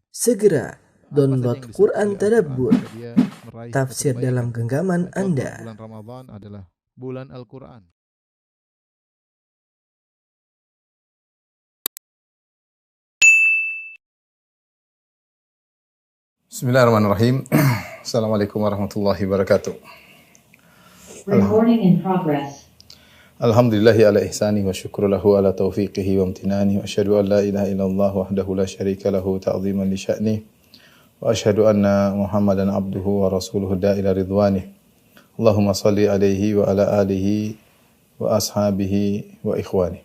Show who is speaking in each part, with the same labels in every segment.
Speaker 1: Segera download Quran Tadabbur,
Speaker 2: Dia meraih
Speaker 1: tafsir
Speaker 2: kebaikan.
Speaker 1: dalam genggaman
Speaker 2: Contoh,
Speaker 1: Anda.
Speaker 2: bulan Ramadan adalah bulan Al-Quran.
Speaker 3: Bismillahirrahmanirrahim. Assalamualaikum warahmatullahi wabarakatuh.
Speaker 4: Recording in progress.
Speaker 3: Alhamdulillahi ala ihsani wa syukru lahu ala taufiqihi wa amtinani wa asyhadu an la ilaha illallah wahdahu la syarika lahu ta'ziman li sya'ni wa asyhadu anna Muhammadan abduhu wa rasuluhu da'ila ridwanih. Allahumma salli alaihi wa ala alihi wa ashabihi wa ikhwani.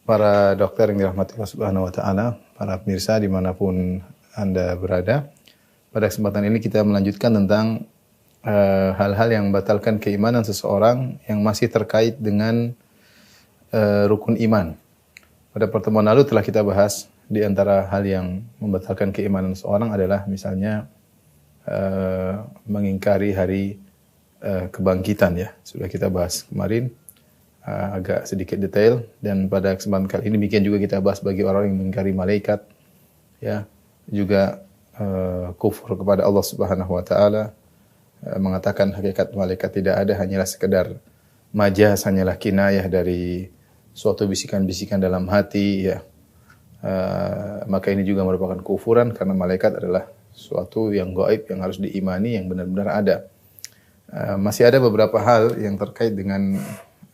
Speaker 3: Para dokter yang dirahmati Allah Subhanahu wa taala, para pemirsa dimanapun Anda berada, pada kesempatan ini kita melanjutkan tentang hal-hal yang membatalkan keimanan seseorang yang masih terkait dengan rukun iman. Pada pertemuan lalu telah kita bahas di antara hal yang membatalkan keimanan seseorang adalah misalnya mengingkari hari kebangkitan, ya. Sudah kita bahas kemarin agak sedikit detail, dan pada kesempatan kali ini demikian juga kita bahas bagi orang yang mengingkari malaikat, ya, juga kufur kepada Allah Subhanahu wa taala, mengatakan hakikat malaikat tidak ada, hanyalah sekedar majaz, hanyalah kinayah dari suatu bisikan-bisikan dalam hati, ya. Maka ini juga merupakan kufuran karena malaikat adalah suatu yang gaib yang harus diimani, yang benar-benar ada. Masih ada beberapa hal yang terkait dengan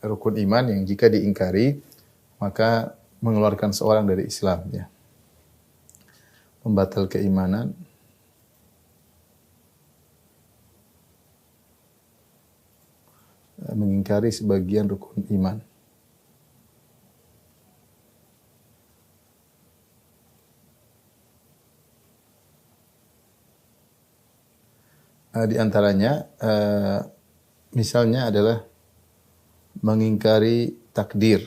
Speaker 3: rukun iman yang jika diingkari maka mengeluarkan seorang dari Islam, ya. Membatal keimanan. Mengingkari sebagian rukun iman. Di antaranya misalnya adalah mengingkari takdir.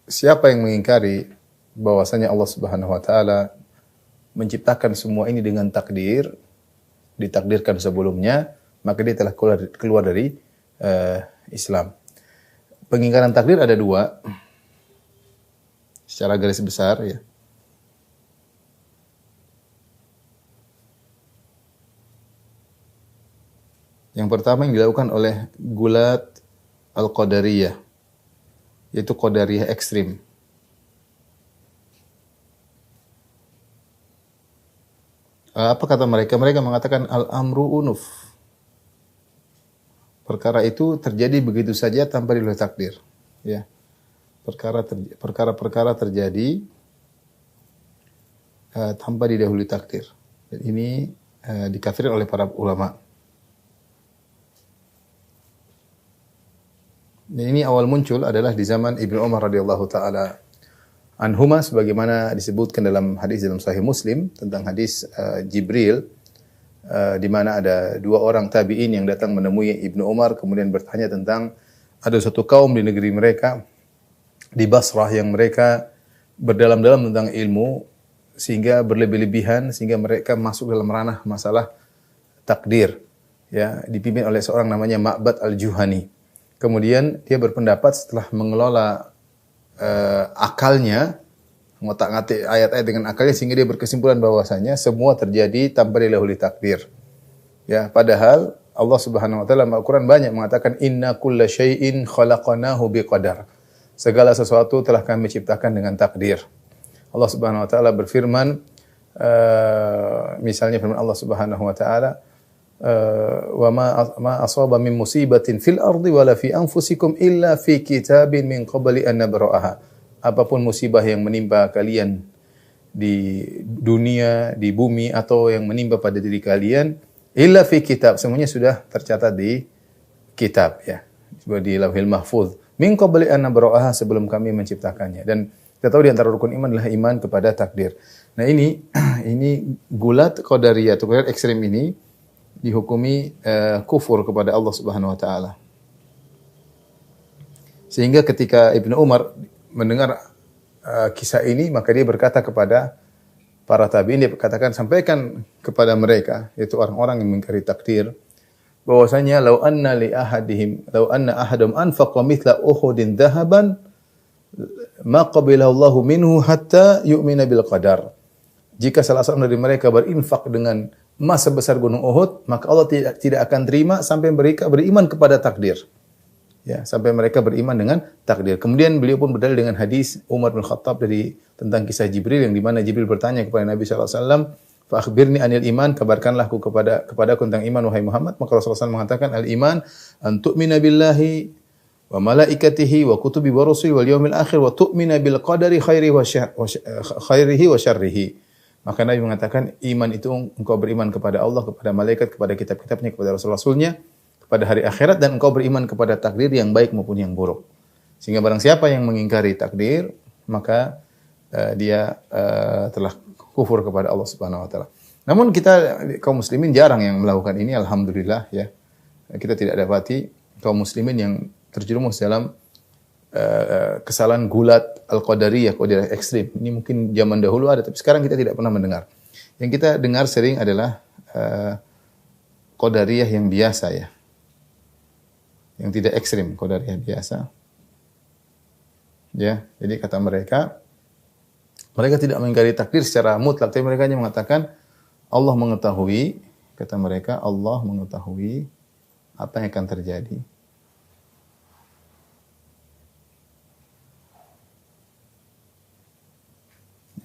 Speaker 3: Siapa yang mengingkari bahwasanya Allah Subhanahu wa taala menciptakan semua ini dengan takdir, ditakdirkan sebelumnya, maka dia telah keluar dari Islam. Pengingkaran takdir ada dua secara garis besar, ya. Yang pertama yang dilakukan oleh gulat al-qadariyah, yaitu qadariyah ekstrim. Apa kata mereka? Mereka mengatakan al-amru unuf. Perkara itu terjadi begitu saja tanpa didahului takdir, ya. Perkara-perkara terjadi tanpa didahului takdir. Dan ini dikafirkan oleh para ulama. Dan ini awal muncul adalah di zaman Ibnu Umar radhiyallahu taala anhuma, sebagaimana disebutkan dalam hadis dalam Sahih Muslim tentang hadis Jibril, di mana ada dua orang tabi'in yang datang menemui Ibnu Umar kemudian bertanya tentang ada satu kaum di negeri mereka di Basrah yang mereka berdalam-dalam tentang ilmu sehingga berlebih-lebihan sehingga mereka masuk dalam ranah masalah takdir, ya, dipimpin oleh seorang namanya Ma'bad al-Juhani. Kemudian dia berpendapat setelah mengelola akalnya, ngotak-ngatik ayat-ayat dengan akalnya, sehingga dia berkesimpulan bahwasanya semua terjadi tanpa didahului takdir. Ya, padahal Allah Subhanahu wa taala dalam Al-Qur'an banyak mengatakan inna kulla syai'in khalaqnahu biqadar. Segala sesuatu telah kami ciptakan dengan takdir. Allah Subhanahu wa taala berfirman, misalnya firman Allah Subhanahu wa taala, wa ma asaba min musibatin fil ardi wala fi anfusikum illa fi kitabin min qabli an nabra'aha. Apapun musibah yang menimpa kalian di dunia, di bumi, atau yang menimpa pada diri kalian, illa fi kitab, semuanya sudah tercatat di kitab, ya, di Lauhil Mahfuz, min qabli an nabra'aha, sebelum kami menciptakannya. Dan kita tahu di antara rukun iman adalah iman kepada takdir. Nah, ini gulat qadariyah atau qadariyah ekstrem ini dihukumi kufur kepada Allah Subhanahu wa taala. Sehingga ketika Ibnu Umar mendengar kisah ini, maka dia berkata kepada para tabi'in, dia katakan, sampaikan kepada mereka, yaitu orang-orang yang mengingkari takdir, bahwasanya law anna ahadum anfaqa mithla Uhudin dhahaban ma qabilahu Allahu minhu hatta yu'mina bil qadar. Jika salah seorang dari mereka berinfak dengan emas sebesar gunung Uhud, maka Allah tidak akan terima sampai mereka beriman kepada takdir. Ya, sampai mereka beriman dengan takdir. Kemudian beliau pun berdalil dengan hadis Umar bin Khattab tentang kisah Jibril yang di mana Jibril bertanya kepada Nabi sallallahu alaihi wasallam, "Fa akhbirni anil iman, kabarkanlah aku kepadaku tentang iman wahai Muhammad." Maka Rasulullah SAW mengatakan, "Al-iman an tu'mina billahi wa malaikatihi wa kutubi wa rusuli wal yaumil akhir wa tu'mina bil qadari khairihi wa syarrihi." Maka Nabi mengatakan, iman itu engkau beriman kepada Allah, kepada malaikat, kepada kitab-kitabnya, kepada rasul-rasulnya, kepada hari akhirat, dan engkau beriman kepada takdir yang baik maupun yang buruk. Sehingga barang siapa yang mengingkari takdir, maka dia telah kufur kepada Allah Subhanahu wa taala. Namun kita kaum muslimin jarang yang melakukan ini, alhamdulillah ya. Kita tidak dapati kaum muslimin yang terjerumus dalam kesalahan gulat al-qadariyah, qadariyah ekstrim. Ini mungkin zaman dahulu ada, tapi sekarang kita tidak pernah mendengar. Yang kita dengar sering adalah qadariyah yang biasa ya. Yang tidak ekstrim, qadariyah biasa. Ya, jadi kata mereka tidak mengingkari takdir secara mutlak, tapi mereka hanya mengatakan Allah mengetahui, kata mereka Allah mengetahui apa yang akan terjadi.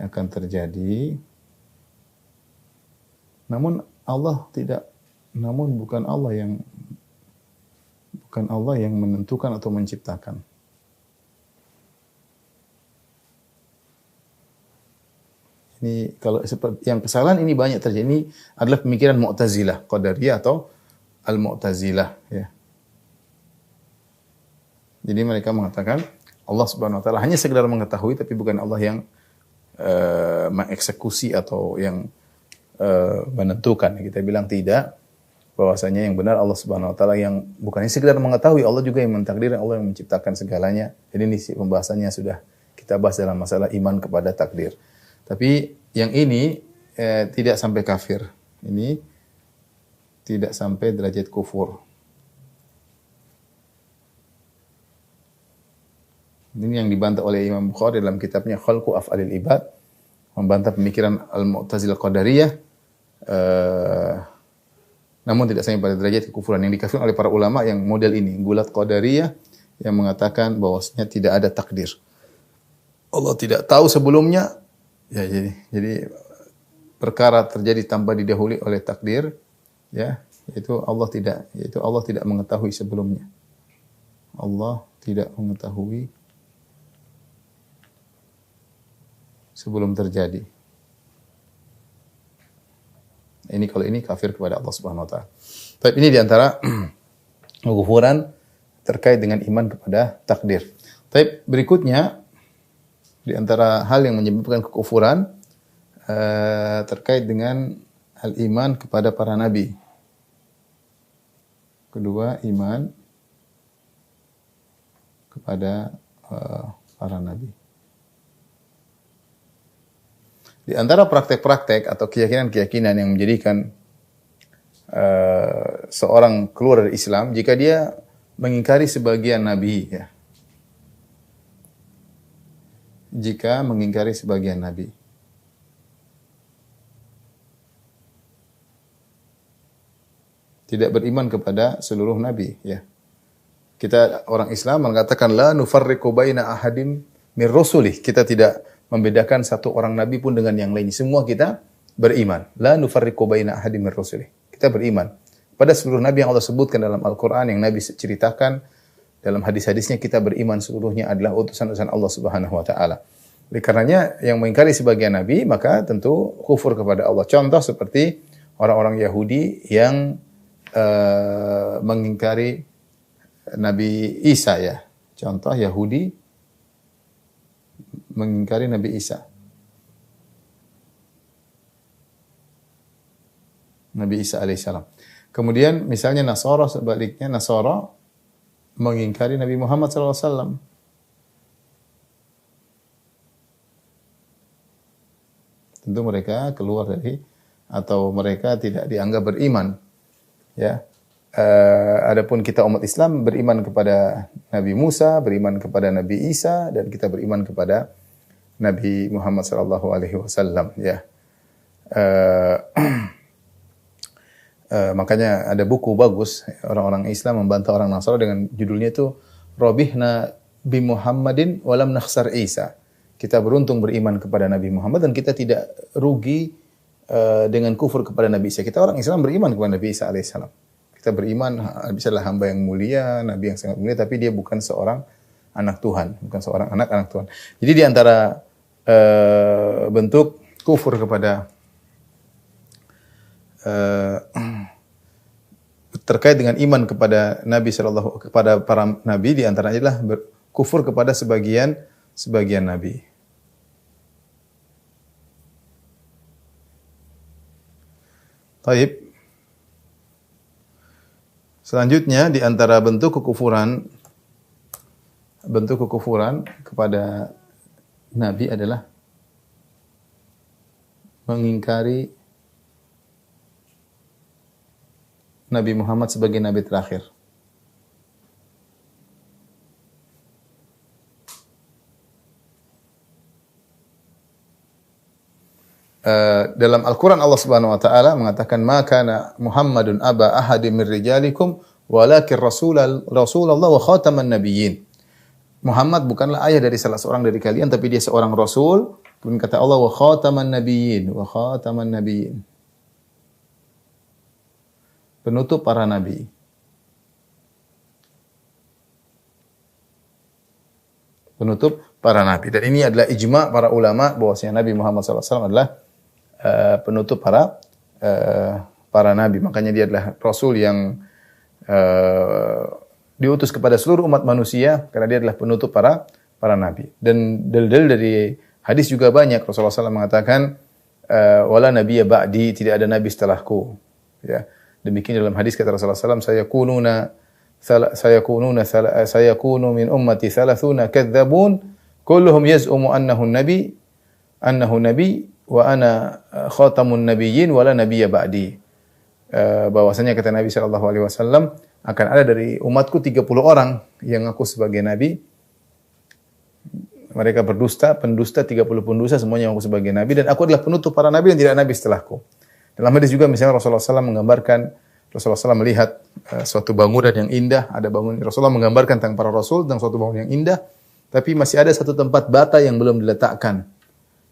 Speaker 3: Akan terjadi. Namun bukan Allah yang menentukan atau menciptakan. Ini kalau seperti yang kesalahan ini banyak terjadi, ini adalah pemikiran Mu'tazilah, Qadariyah atau Al-Mu'tazilah ya. Jadi mereka mengatakan Allah Subhanahu wa taala hanya sekedar mengetahui, tapi bukan Allah yang mengeksekusi atau yang menentukan. Kita bilang tidak, bahwasanya yang benar Allah Subhanahu wa taala yang bukannya sekedar mengetahui, Allah juga yang mentakdir, Allah yang menciptakan segalanya. Jadi ini pembahasannya sudah kita bahas dalam masalah iman kepada takdir. Tapi yang ini tidak sampai kafir. Ini tidak sampai derajat kufur. Ini yang dibantah oleh Imam Bukhari dalam kitabnya Khalqu Af'alil Ibad, membantah pemikiran Al-Mu'tazilah Qadariyah, namun tidak sampai pada derajat kekufuran yang dikafirkan oleh para ulama yang model ini, gulat Qadariyah yang mengatakan bahwasanya tidak ada takdir. Allah tidak tahu sebelumnya, ya jadi perkara terjadi tanpa didahului oleh takdir, ya, yaitu Allah tidak mengetahui sebelumnya. Allah tidak mengetahui sebelum terjadi. Ini kalau ini kafir kepada Allah Subhanahu wa taala. Tapi ini di antara kekufuran terkait dengan iman kepada takdir. Tapi berikutnya di antara hal yang menyebabkan kekufuran terkait dengan al-iman kepada para nabi. Kedua, iman kepada para nabi. Di antara praktek-praktek atau keyakinan-keyakinan yang menjadikan seorang keluar dari Islam jika dia mengingkari sebagian nabi, ya. Jika mengingkari sebagian nabi. Tidak beriman kepada seluruh nabi, ya. Kita orang Islam mengatakan la nufarriqu baina ahadin min rusulih. Kita tidak membedakan satu orang nabi pun dengan yang lain. Semua kita beriman. La nufarriqu baina ahadin min rusulih. Kita beriman pada seluruh nabi yang Allah sebutkan dalam Al-Qur'an, yang Nabi ceritakan dalam hadis-hadisnya, kita beriman seluruhnya adalah utusan-utusan Allah Subhanahu wa taala. Oleh karenanya yang mengingkari sebagian nabi maka tentu kufur kepada Allah. Contoh seperti orang-orang Yahudi yang mengingkari Nabi Isa, ya. Contoh Yahudi mengingkari Nabi Isa. Nabi Isa alaihissalam. Kemudian misalnya Nasara, sebaliknya Nasara mengingkari Nabi Muhammad sallallahu alaihi wasallam. Tentu mereka keluar dari, atau mereka tidak dianggap beriman, ya. Adapun kita umat Islam beriman kepada Nabi Musa, beriman kepada Nabi Isa, dan kita beriman kepada Nabi Muhammad sallallahu alaihi wasallam, ya. Makanya ada buku bagus orang-orang Islam membantah orang Nasrani dengan judulnya itu Robihna bi Muhammadin walam nakhsar Isa. Kita beruntung beriman kepada Nabi Muhammad dan kita tidak rugi dengan kufur kepada Nabi Isa. Kita orang Islam beriman kepada Nabi Isa alaihissalam. Kita beriman Nabi Isa adalah hamba yang mulia, Nabi yang sangat mulia, tapi dia bukan seorang anak Tuhan, bukan seorang anak Tuhan. Jadi di antara bentuk kufur kepada terkait dengan iman kepada Nabi kepada para nabi, di antaranya adalah kufur kepada sebagian nabi. Taib. Selanjutnya di antara bentuk kekufuran kepada nabi adalah mengingkari Nabi Muhammad sebagai nabi terakhir. Dalam Al-Quran Allah Subhanahu wa taala mengatakan ma kana Muhammadun aba ahadin min rijalikum walakin rasulullah wa khataman nabiyyin. Muhammad bukanlah ayah dari salah seorang dari kalian, tapi dia seorang rasul. Kemudian kata Allah wa khataman nabiyyin, wa khataman nabiyyin. Penutup para nabi. Penutup para nabi. Dan ini adalah ijma' para ulama bahwasanya Nabi Muhammad SAW adalah penutup para nabi. Makanya dia adalah rasul yang diutus kepada seluruh umat manusia karena dia adalah penutup para nabi. Dan dalil dari hadis juga banyak. Rasulullah SAW mengatakan wala nabiyya ba'di, tidak ada nabi setelahku. Ya. Demikian dalam hadis kata Rasulullah SAW, sayakunu min ummati 30 kadzabun kulluhum yaz'umu annahu nabi wa ana khatamun nabiyyin wala nabiyya ba'di. Bahwasanya kata Nabi sallallahu alaihi wasallam akan ada dari umatku 30 orang yang aku sebagai nabi. Mereka pendusta 30 pendusta semuanya aku sebagai nabi, dan aku adalah penutup para nabi dan tidak nabi setelahku. Dalam hadis juga misalnya Rasulullah SAW menggambarkan, Rasulullah SAW melihat suatu bangunan yang indah, Rasulullah menggambarkan tentang para rasul tentang suatu bangunan yang indah, tapi masih ada satu tempat bata yang belum diletakkan,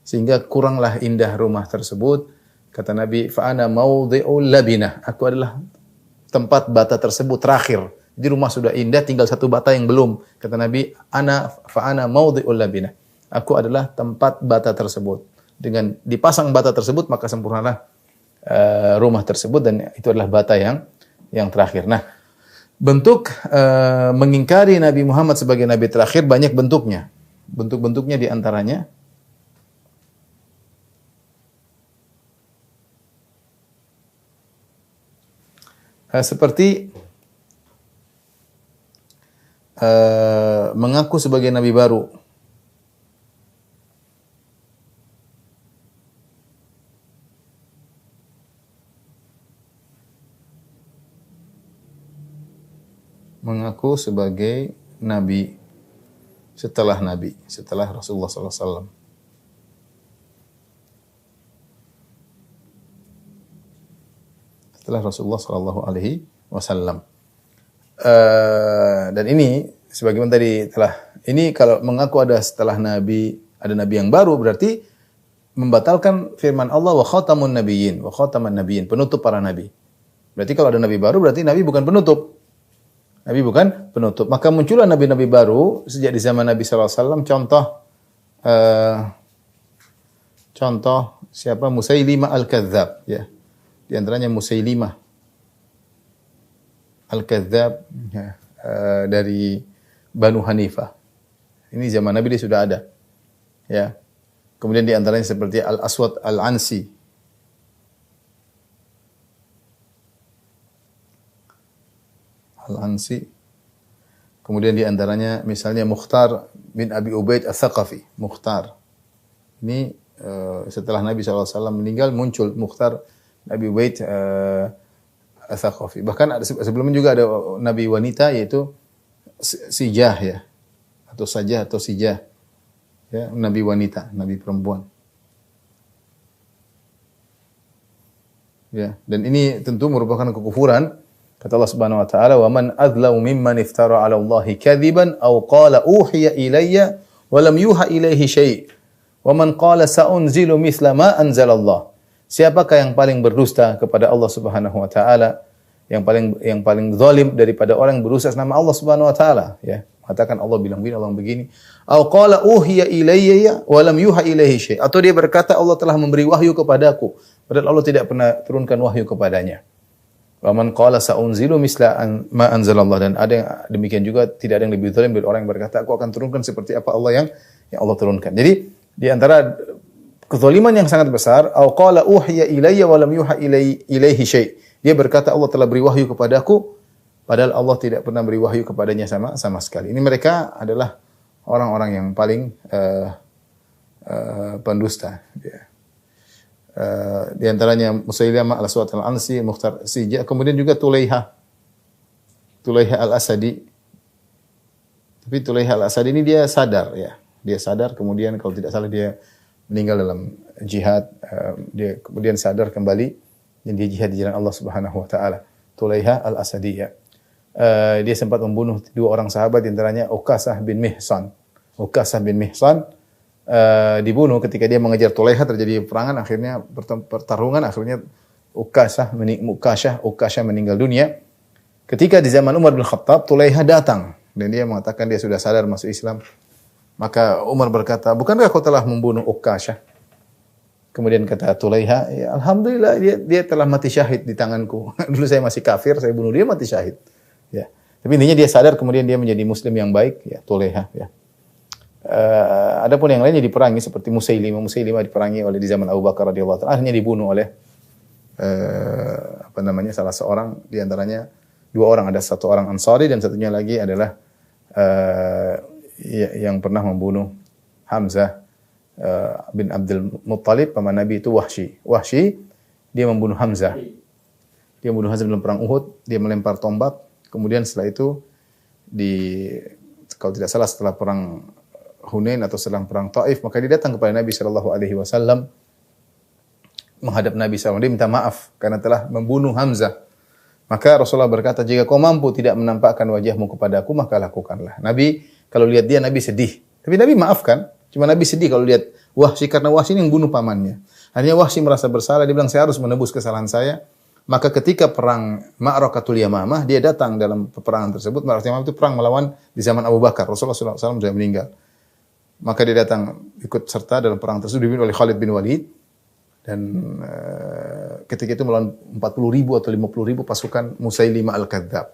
Speaker 3: sehingga kuranglah indah rumah tersebut. Kata Nabi, fa'ana mawdi'ul labinah, aku adalah tempat bata tersebut terakhir. Jadi rumah sudah indah, tinggal satu bata yang belum. Kata Nabi, fa'ana mawdi'ul labinah, aku adalah tempat bata tersebut. Dengan dipasang bata tersebut, maka sempurnalah rumah tersebut, dan itu adalah bata yang terakhir. Nah, bentuk mengingkari Nabi Muhammad sebagai nabi terakhir banyak bentuknya. Bentuk-bentuknya di antaranya seperti mengaku sebagai nabi baru. Mengaku sebagai nabi setelah Rasulullah SAW. Setelah Rasulullah SAW. Dan ini sebagaimana tadi ini kalau mengaku ada ada nabi yang baru, berarti membatalkan firman Allah wa khataman nabiyyin, penutup para nabi. Berarti kalau ada nabi baru berarti nabi bukan penutup. Nabi bukan penutup. Maka muncullah nabi-nabi baru sejak di zaman Nabi sallallahu alaihi wasallam. Contoh siapa? Musailimah al-Kadzdzab, ya. Di antaranya Musailimah al-Kadzdzab, ya, dari Banu Hanifah. Ini zaman Nabi dia sudah ada. Ya. Kemudian di antaranya seperti Al-Aswad Al-Ansi. Al-Ansi. Kemudian di antaranya misalnya Mukhtar bin Abi Ubaid Ats-Tsaqafi. Mukhtar. Ini setelah Nabi SAW meninggal muncul Mukhtar bin Abi Ubaid Ats-Tsaqafi. Bahkan sebelumnya juga ada nabi wanita yaitu Sijah ya. Atau Sajah atau Sijah. Ya, nabi wanita, nabi perempuan. Ya, dan ini tentu merupakan kekufuran. Kata Allah Subhanahu wa taala, "Wa man adzlamu mimman iftara 'ala Allahi kadziban aw qala uhiya ilayya wa lam yuha ilaihi syai'. Wa man qala sa'unzilu mithla ma anzalallah." Siapakah yang paling berdusta kepada Allah Subhanahu wa taala? Yang paling zalim daripada orang yang berusaha nama Allah Subhanahu wa taala, ya. Mengatakan Allah bilang begini, Allah begini. Aw qala uhiya ilayya wa lam yuha ilaihi syai'. Atau dia berkata Allah telah memberi wahyu kepadaku, padahal Allah tidak pernah turunkan wahyu kepadanya. Wa man qala sa'unzilu misla ma anzalallah, dan ada yang demikian juga, tidak ada yang lebih zalim dari orang yang berkata aku akan turunkan seperti apa Allah yang Allah turunkan. Jadi di antara kezaliman yang sangat besar, au qala uhiya ilayya wa lam yuha ilaihi syai'. Dia berkata Allah telah beri wahyu kepadaku, padahal Allah tidak pernah beri wahyu kepadanya sama sekali. Ini mereka adalah orang-orang yang paling pendusta. Ya. Di antaranya Musailamah al-Aswad al-Ansi, Mukhtar Sijah, kemudian juga Tulaiha al-Asadi. Tapi Tulaiha al-Asadi ini dia sadar ya. Dia sadar, kemudian kalau tidak salah dia meninggal dalam jihad, dia kemudian sadar kembali dan dia jihad di jalan Allah Subhanahu wa taala. Tulaiha al-Asadiyah. Dia sempat membunuh 2 orang sahabat, di antaranya Uqasah bin Mihsan. Uqasah bin Mihsan dibunuh ketika dia mengejar Tulaiha, terjadi peperangan, akhirnya pertarungan, akhirnya Uqasah meninggal dunia. Ketika di zaman Umar bin Khattab, Tulaiha datang dan dia mengatakan dia sudah sadar masuk Islam. Maka Umar berkata, bukankah kau telah membunuh Uqasah? Kemudian kata Tulaiha, ya, alhamdulillah dia telah mati syahid di tanganku. Dulu saya masih kafir, saya bunuh dia, mati syahid. Ya. Tapi intinya dia sadar, kemudian dia menjadi muslim yang baik, ya, Tulaiha. Ya. Adapun yang lainnya diperangi seperti Musailimah diperangi oleh di zaman Abu Bakar radhiyallahu anhu, akhirnya dibunuh oleh salah seorang, di antaranya 2 orang, ada 1 orang Ansari dan satunya lagi adalah yang pernah membunuh Hamzah bin Abdul Muttalib, paman Nabi itu Wahsy, dia membunuh Hamzah. Dia membunuh Hamzah dalam perang Uhud, dia melempar tombak, kemudian setelah itu kalau tidak salah setelah perang Hunain atau setelah perang Taif, maka dia datang kepada Nabi sallallahu alaihi wasallam, menghadap Nabi SAW, dia minta maaf karena telah membunuh Hamzah. Maka Rasulullah berkata, jika kau mampu tidak menampakkan wajahmu kepadaku, maka lakukanlah. Nabi, kalau lihat dia, Nabi sedih. Tapi Nabi maafkan. Cuma Nabi sedih kalau lihat Wahsy, karena Wahsy ini yang bunuh pamannya. Akhirnya Wahsy merasa bersalah, dia bilang, saya harus menebus kesalahan saya. Maka ketika perang Ma'rakatul Yamamah, dia datang dalam peperangan tersebut. Ma'rakatul Yamamah itu perang melawan di zaman Abu Bakar. Rasulullah SAW sudah meninggal. Maka dia datang ikut serta dalam perang tersebut, dipimpin oleh Khalid bin Walid. Dan ketika itu melawan 40.000 atau 50.000 pasukan Musailimah al-Kadzdzab.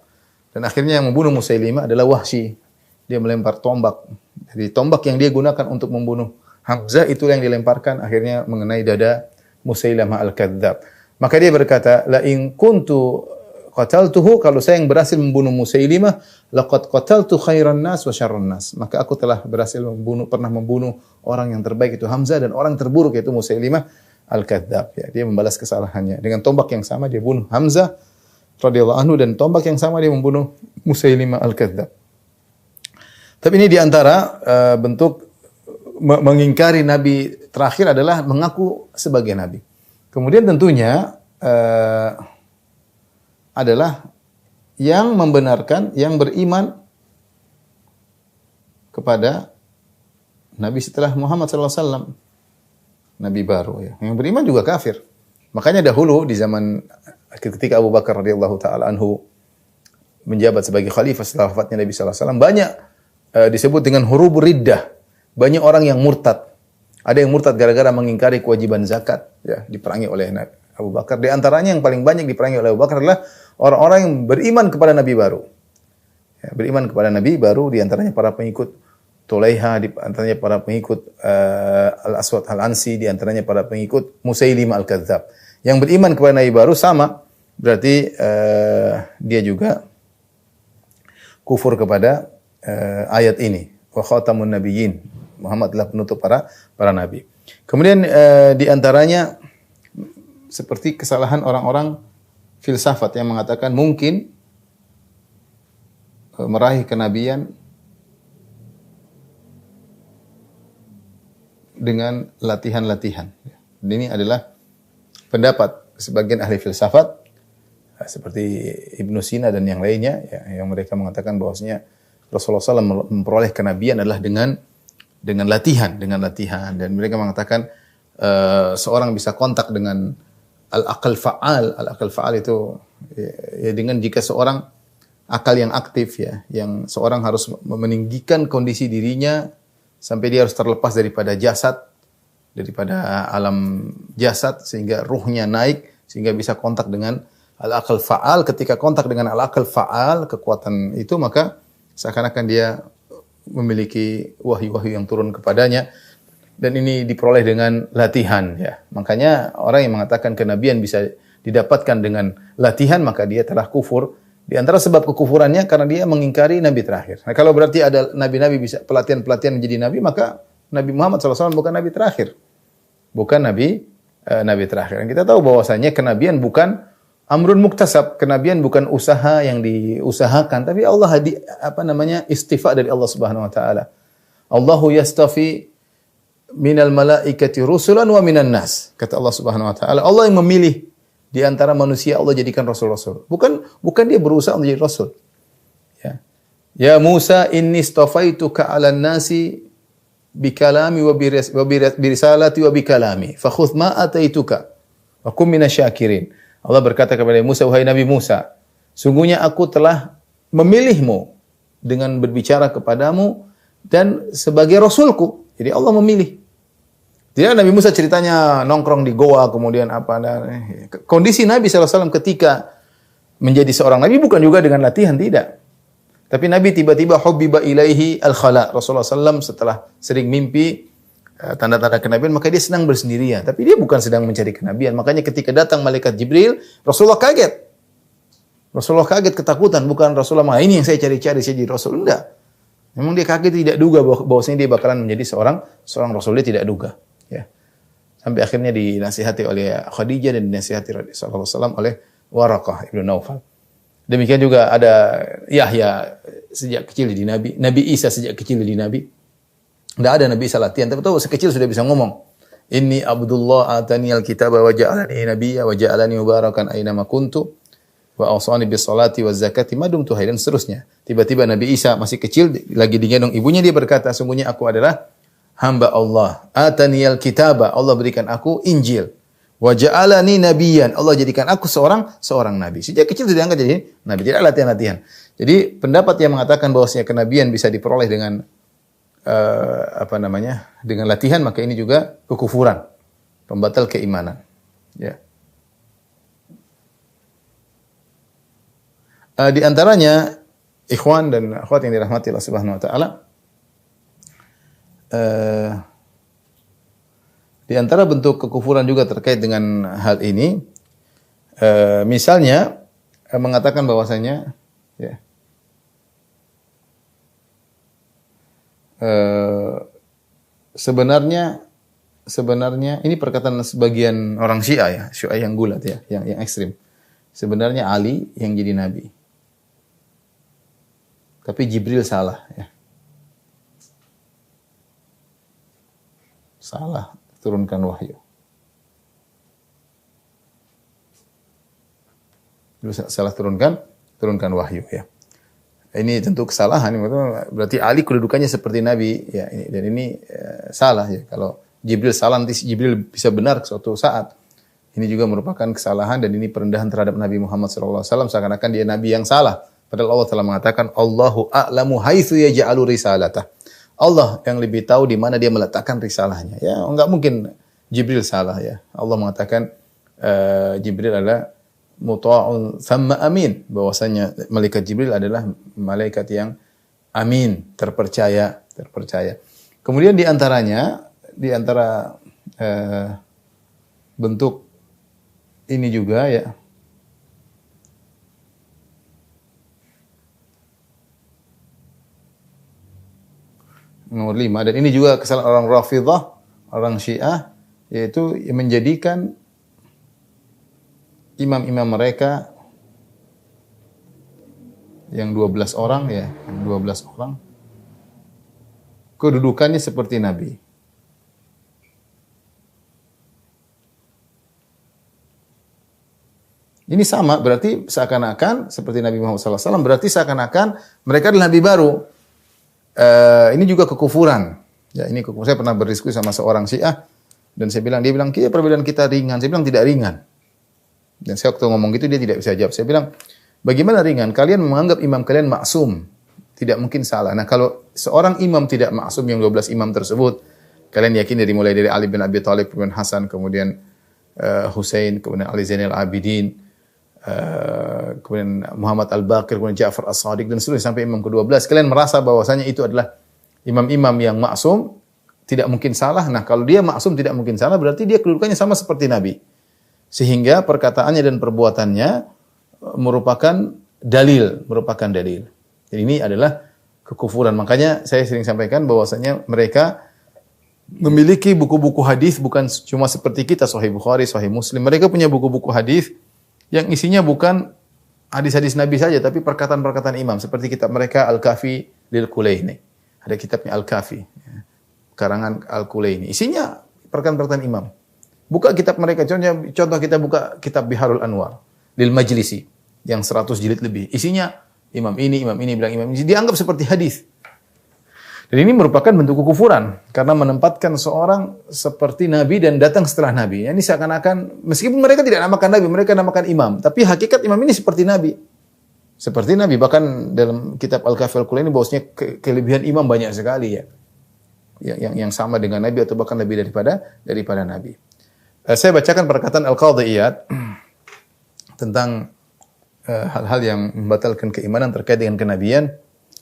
Speaker 3: Dan akhirnya yang membunuh Musailimah adalah Wahsy. Dia melempar tombak. Jadi tombak yang dia gunakan untuk membunuh Hamzah itu yang dilemparkan akhirnya mengenai dada Musailimah al-Kadzdzab. Maka dia berkata, la in kuntu qataltuhu, kalau saya yang berhasil membunuh Musailimah, laqad qataltu khairan nas wa syarran nas. Maka aku telah berhasil pernah membunuh orang yang terbaik itu Hamzah dan orang terburuk yaitu Musailimah al-Kadzdzab. Ya, dia membalas kesalahannya. Dengan tombak yang sama dia bunuh Hamzah radhiyallahu anhu, dan tombak yang sama dia membunuh Musailimah al-Kadzdzab. Tapi ini diantara bentuk mengingkari Nabi terakhir adalah mengaku sebagai Nabi. Kemudian tentunya adalah yang membenarkan, yang beriman kepada Nabi setelah Muhammad SAW. Nabi baru ya. Yang beriman juga kafir. Makanya dahulu di zaman ketika Abu Bakar radhiyallahu taala anhu menjabat sebagai khalifah setelah wafatnya Nabi sallallahu alaihi wasallam, banyak disebut dengan hurubur riddah. Banyak orang yang murtad. Ada yang murtad gara-gara mengingkari kewajiban zakat, ya, diperangi oleh Abu Bakar. Di antaranya yang paling banyak diperangi oleh Abu Bakar adalah orang-orang yang beriman kepada Nabi baru. Ya, beriman kepada Nabi baru, di antaranya para pengikut Tulaiha, di antaranya para pengikut Al-Aswad Al-Ansi, di antaranya para pengikut Musailimah Al-Kadzdzab. Yang beriman kepada Nabi baru sama, berarti dia juga kufur kepada ayat ini. Wa khatamun nabiyyin. Muhammad adalah penutup para nabi. Kemudian di antaranya seperti kesalahan orang-orang filsafat yang mengatakan mungkin meraih kenabian dengan latihan-latihan. Ini adalah pendapat sebagian ahli filsafat seperti Ibnu Sina dan yang lainnya ya, yang mereka mengatakan bahwasanya Rasulullah SAW memperoleh kenabian adalah dengan latihan, dan mereka mengatakan seorang bisa kontak dengan al-aqal fa'al. Al-aqal fa'al itu ya dengan jika seorang akal yang aktif ya, yang seorang harus meninggikan kondisi dirinya sampai dia harus terlepas daripada jasad, daripada alam jasad sehingga ruhnya naik sehingga bisa kontak dengan al-aqal fa'al. Ketika kontak dengan al-aqal fa'al, kekuatan itu, maka seakan-akan dia memiliki wahyu-wahyu yang turun kepadanya, dan ini diperoleh dengan latihan ya. Makanya orang yang mengatakan kenabian bisa didapatkan dengan latihan, maka dia telah kufur. Di antara sebab kekufurannya karena dia mengingkari nabi terakhir. Nah, kalau berarti ada nabi-nabi bisa pelatihan-pelatihan menjadi nabi, maka Nabi Muhammad SAW bukan nabi terakhir. Bukan nabi terakhir. Dan kita tahu bahwasanya kenabian bukan amrun muktasab, kenabian bukan usaha yang diusahakan, tapi Allah istifa dari Allah Subhanahu wa taala. Allahu yastafi minal malaikati rusulan wa minan nas. Kata Allah Subhanahu wa taala, Allah yang memilih di antara manusia, Allah jadikan rasul-rasul. Bukan dia berusaha untuk jadi rasul. Ya. Ya Musa, inni istafaituka 'alan nasi bikalami wa birisalati wa bikalami. Fakhudh ma ataituka wa kum minasyakirin. Allah berkata kepada Musa, wahai Nabi Musa, sungguhnya aku telah memilihmu dengan berbicara kepadamu dan sebagai rasulku. Jadi Allah memilih. Tidak Nabi Musa ceritanya nongkrong di goa, kemudian apa. Kondisi Nabi SAW ketika menjadi seorang Nabi bukan juga dengan latihan, tidak. Tapi Nabi tiba-tiba hubbiba ilaihi al-khala. Rasulullah SAW setelah sering mimpi, tanda-tanda kenabian, maka dia senang bersendirian. Tapi dia bukan sedang mencari kenabian. Makanya ketika datang malaikat Jibril, Rasulullah kaget. Rasulullah kaget, ketakutan. Bukan Rasulullah, ini yang saya cari-cari, saya jadi Rasul. Enggak. Memang dia kaget, tidak duga bahwasanya dia bakalan menjadi seorang Rasul. Dia tidak duga. Ya. Sampai akhirnya dinasihati oleh Khadijah dan dinasihati Rasulullah SAW oleh Waraqah ibn Naufal. Demikian juga ada Yahya sejak kecil di Nabi. Nabi Isa sejak kecil di Nabi. Tidak ada Nabi Isa latihan, tapi tahu sekecil sudah bisa ngomong. Inni Abdullah atani al-kitaba wa ja'alani nabiyya wa ja'alani mubarakan aina ma kuntu wa awsani bis salati waz zakati ma dumtu hayya, dan seterusnya. Tiba-tiba Nabi Isa masih kecil lagi digendong ibunya, dia berkata, sungguhnya aku adalah hamba Allah. Ataniyal kitaba, Allah berikan aku Injil. Wa ja'alani nabiyyan, Allah jadikan aku seorang nabi. Sejak kecil sudah diangkat jadi nabi, tidak latihan-latihan. Jadi pendapat yang mengatakan bahwasanya kenabian bisa diperoleh dengan dengan latihan, maka ini juga kekufuran, pembatal keimanan. Ya. Di antaranya ikhwan dan akhwat yang dirahmati Allah Subhanahu wa taala, di antara bentuk kekufuran juga terkait dengan hal ini, misalnya mengatakan bahwasanya ya, sebenarnya ini perkataan sebagian orang Syiah yang gulat ya, yang ekstrim. Sebenarnya Ali yang jadi nabi, tapi Jibril salah ya. Salah turunkan wahyu. Salah turunkan wahyu ya. Ini tentu kesalahan, berarti Ali kedudukannya seperti Nabi ya, dan ini salah ya. Kalau Jibril salah, nanti Jibril bisa benar suatu saat. Ini juga merupakan kesalahan, dan ini perendahan terhadap Nabi Muhammad SAW, seakan-akan dia Nabi yang salah. Padahal Allah telah mengatakan, Allahu a'lamu haitsu yaj'alu risalatah. Allah yang lebih tahu di mana dia meletakkan risalahnya. Ya, enggak mungkin Jibril salah ya. Allah mengatakan Jibril adalah muta'un thamma amin, bahwasanya malaikat Jibril adalah malaikat yang amin, terpercaya. Kemudian di antara bentuk ini juga ya, nomor 5, dan ini juga kesalahan orang Rafidhah, orang Syiah, yaitu menjadikan imam-imam mereka yang 12 orang ya, yang 12 orang kedudukannya seperti Nabi. Ini sama, berarti seakan-akan seperti Nabi Muhammad SAW, berarti seakan-akan mereka adalah Nabi baru. Ini juga kekufuran. Ya, ini kekufuran. Saya pernah berdiskusi sama seorang Syiah dan dia bilang, perbedaan kita ringan. Saya bilang tidak ringan. Dan saya waktu ngomong gitu dia tidak bisa jawab. Saya bilang, bagaimana ringan? Kalian menganggap imam kalian maksum, tidak mungkin salah. Nah, kalau seorang imam tidak maksum, yang 12 imam tersebut, kalian yakin mulai dari Ali bin Abi Thalib, kemudian Hasan, kemudian Husain, kemudian Ali Zainal Abidin, kemudian Muhammad Al-Baqir, kemudian Ja'far As-Sadiq dan seterusnya sampai imam ke-12. Kalian merasa bahwasanya itu adalah imam-imam yang maksum, tidak mungkin salah. Nah, kalau dia maksum tidak mungkin salah, berarti dia kedudukannya sama seperti Nabi. Sehingga perkataannya dan perbuatannya merupakan dalil. Jadi ini adalah kekufuran. Makanya saya sering sampaikan bahwasanya mereka memiliki buku-buku hadis bukan cuma seperti kita, Sahih Bukhari, Sahih Muslim. Mereka punya buku-buku hadis yang isinya bukan hadis-hadis Nabi saja, tapi perkataan-perkataan imam. Seperti kitab mereka Al-Kafi lil Kulaini. Ada kitabnya Al-Kafi, karangan Al-Kulaini. Isinya perkataan-perkataan imam. Buka kitab mereka, contoh kita buka kitab Biharul Anwar lil Majlisi yang 100 jilid lebih. Isinya imam ini bilang imam ini. Dianggap seperti hadis. Dan ini merupakan bentuk kekufuran karena menempatkan seorang seperti Nabi dan datang setelah Nabi. Ini seakan-akan meskipun mereka tidak namakan Nabi, mereka namakan imam, tapi hakikat imam ini seperti Nabi. Seperti Nabi, bahkan dalam kitab Al-Kafi Al-Kulaini bahwasanya kelebihan imam banyak sekali ya. Yang sama dengan Nabi atau bahkan lebih daripada Nabi. Saya bacakan perkataan Al-Qadhi Iyad tentang hal-hal yang membatalkan keimanan terkait dengan kenabian.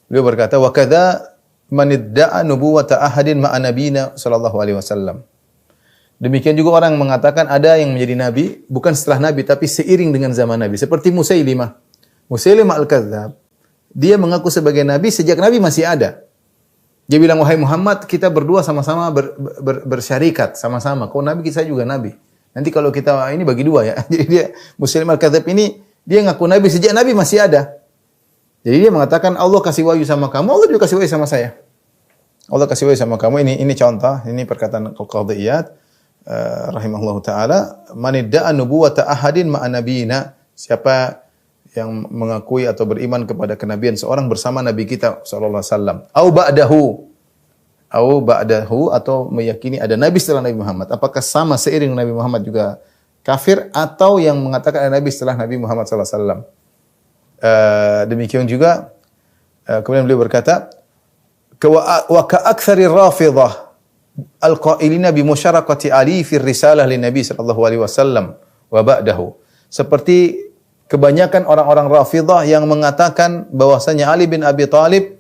Speaker 3: Beliau berkata, "Wa kadza man idda'a nubuwwata ahadin ma'a nabiyina sallallahu alaihi wasallam." Demikian juga orang mengatakan ada yang menjadi nabi bukan setelah nabi tapi seiring dengan zaman nabi, seperti Musailimah Al-Kadzdzab. Dia mengaku sebagai nabi sejak nabi masih ada. Dia bilang, "Wahai Muhammad, kita berdua sama-sama bersyarikat sama-sama. Kau nabi, saya juga nabi. Nanti kalau kita ini bagi dua ya." Jadi dia Musailimah Al-Kadzdzab ini dia ngaku nabi sejak nabi masih ada. Jadi dia mengatakan Allah kasih wahyu sama kamu, Allah juga kasih wahyu sama saya. Allah kasih wahyu sama kamu. Ini contoh, ini perkataan Al-Qadhi Iyad rahimahullahu taala, "Man idda'a nubuwwata ahadin ma'a nabiyina." Siapa yang mengakui atau beriman kepada kenabian seorang bersama nabi kita sallallahu alaihi wasallam, au ba'dahu atau meyakini ada nabi setelah Nabi Muhammad. Apakah sama seiring Nabi Muhammad juga kafir atau yang mengatakan ada nabi setelah Nabi Muhammad sallallahu alaihi wasallam? Demikian juga kemudian beliau berkata, wa ka'aktsari Rafidhah al-qailina bi musyarakati Ali fi risalah lin Nabi sallallahu alaihi wasallam wa ba'dahu. Seperti kebanyakan orang-orang Rafidhah yang mengatakan bahwasanya Ali bin Abi Thalib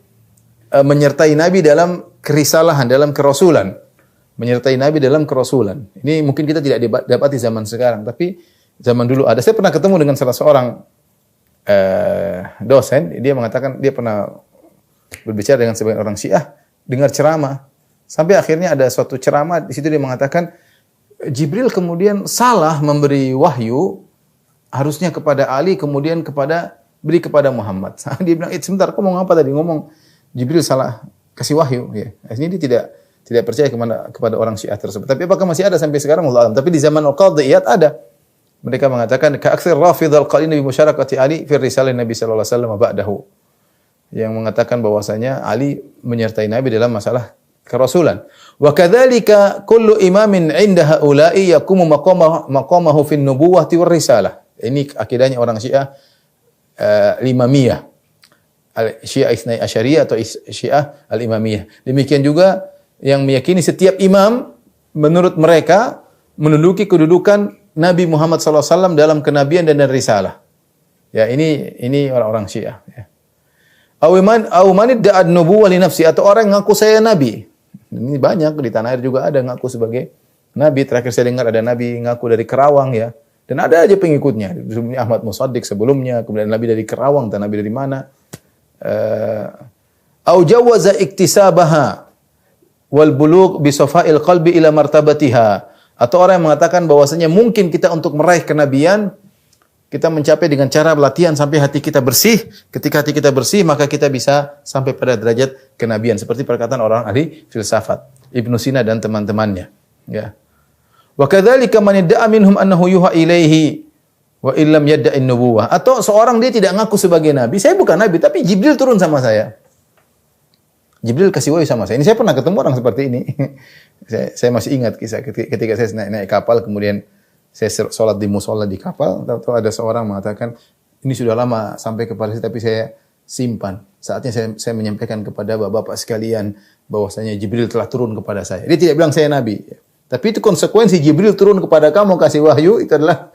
Speaker 3: menyertai Nabi dalam kerisalahan, dalam kerasulan. Menyertai Nabi dalam kerasulan. Ini mungkin kita tidak dapati zaman sekarang, tapi zaman dulu ada. Saya pernah ketemu dengan salah seorang dosen, dia mengatakan dia pernah berbicara dengan sebagian orang Syiah, dengar ceramah, sampai akhirnya ada suatu ceramah di situ dia mengatakan Jibril kemudian salah memberi wahyu, harusnya kepada Ali, kemudian beri kepada Muhammad. Dia bilang, sebentar, kau ngomong apa tadi? Ngomong Jibril salah kasih wahyu. Ya. Akhirnya dia tidak percaya kepada orang Syiah tersebut. Tapi apakah masih ada sampai sekarang? Wallahu a'lam. Tapi di zaman Al-Qadhi Iyad ada. Mereka mengatakan ka'aktsir Rafidhah al-qalina bi musyarakati Ali fi risalah Nabi sallallahu alaihi wasallam ba'dahu. Yang mengatakan bahwasanya Ali menyertai Nabi dalam masalah kerasulan. Wa kadzalika kullu imamin 'inda haula'i yaqumu maqamahu fi an-nubuwwati war risalah. Ini akidahnya orang Syiah al-Imamiyah. Syiah Isnai Asyariyah atau Syiah al-Imamiyah. Demikian juga yang meyakini setiap imam menurut mereka menduduki kedudukan Nabi Muhammad SAW dalam kenabian dan risalah. Ya, ini orang-orang Syiah. Ya. Aw man idda'ad nubuwwah li nafsi, atau orang yang ngaku saya nabi. Ini banyak di tanah air juga ada ngaku sebagai nabi. Terakhir saya dengar ada nabi ngaku dari Kerawang ya. Dan ada aja pengikutnya. Sebelumnya Ahmad Musaddiq sebelumnya, kemudian nabi dari Kerawang, dan nabi dari mana? Aw jawaza iktisabaha wal bulugh bi safa'il qalbi ila martabatiha. Atau orang yang mengatakan bahwasanya mungkin kita untuk meraih kenabian Kita mencapai dengan cara latihan sampai hati kita bersih. Ketika hati kita bersih, maka kita bisa sampai pada derajat kenabian. Seperti perkataan orang ahli filsafat, Ibnu Sina dan teman-temannya. Ya. Wa kadzalika man yad'a minhum annahu yuha ilaihi wa illam yad'in nubuwah. Atau seorang dia tidak ngaku sebagai nabi. Saya bukan nabi, tapi Jibril turun sama saya. Jibril kasih wahyu sama saya. Ini saya pernah ketemu orang seperti ini. saya masih ingat kisah ketika saya naik kapal, kemudian saya sholat di musola di kapal, tahu ada seorang mengatakan, ini sudah lama sampai kepada saya, tapi saya simpan. Saatnya saya menyampaikan kepada bapak-bapak sekalian, bahwasanya Jibril telah turun kepada saya. Dia tidak bilang saya nabi. Tapi itu konsekuensi Jibril turun kepada kamu, kasih wahyu, itu adalah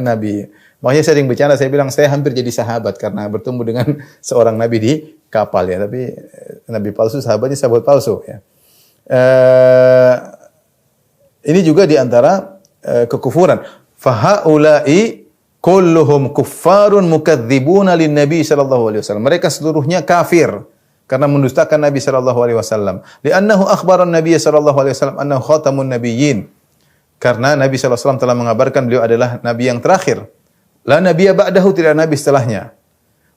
Speaker 3: nabi. Makanya saya sering bercanda, saya bilang, saya hampir jadi sahabat, karena bertemu dengan seorang nabi di kapal ya. Tapi nabi palsu, sahabatnya sahabat palsu ya. Ini juga diantara kekufuran. Fahaula'i kulluhum kuffarun mukadzibuna lin Nabi sallallahu alaihi wasallam. Mereka seluruhnya kafir karena mendustakan Nabi sallallahu alaihi wasallam. Li'annahu akhbara Nabi sallallahu alaihi wasallam annahu khatamun nabiyyin. Karena Nabi sallallahu alaihi wasallam telah mengabarkan beliau adalah nabi yang terakhir. La nabiyya ba'dahu, tidak nabi setelahnya.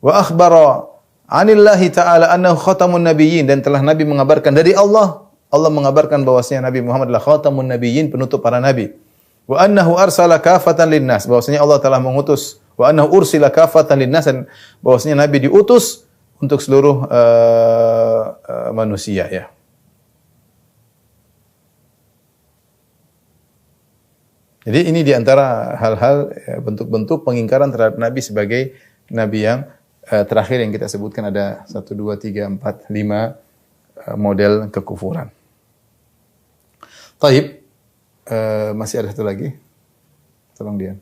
Speaker 3: Wa akhbara 'anillahi ta'ala annahu khatamun nabiyyin, dan telah Nabi mengabarkan dari Allah mengabarkan bahwasanya Nabi Muhammad adalah khatamun nabiyyin, penutup para nabi. Wa annahu arsala kafatan linnas, bahwasanya Allah telah mengutus, wa annahu ursila kafatan linnas, dan bahwasanya Nabi diutus untuk seluruh manusia ya. Jadi ini diantara hal-hal bentuk-bentuk pengingkaran terhadap Nabi sebagai Nabi yang terakhir yang kita sebutkan. Ada 1, 2, 3, 4, 5 model kekufuran. Taib. Masih ada satu lagi. Tolong Dian.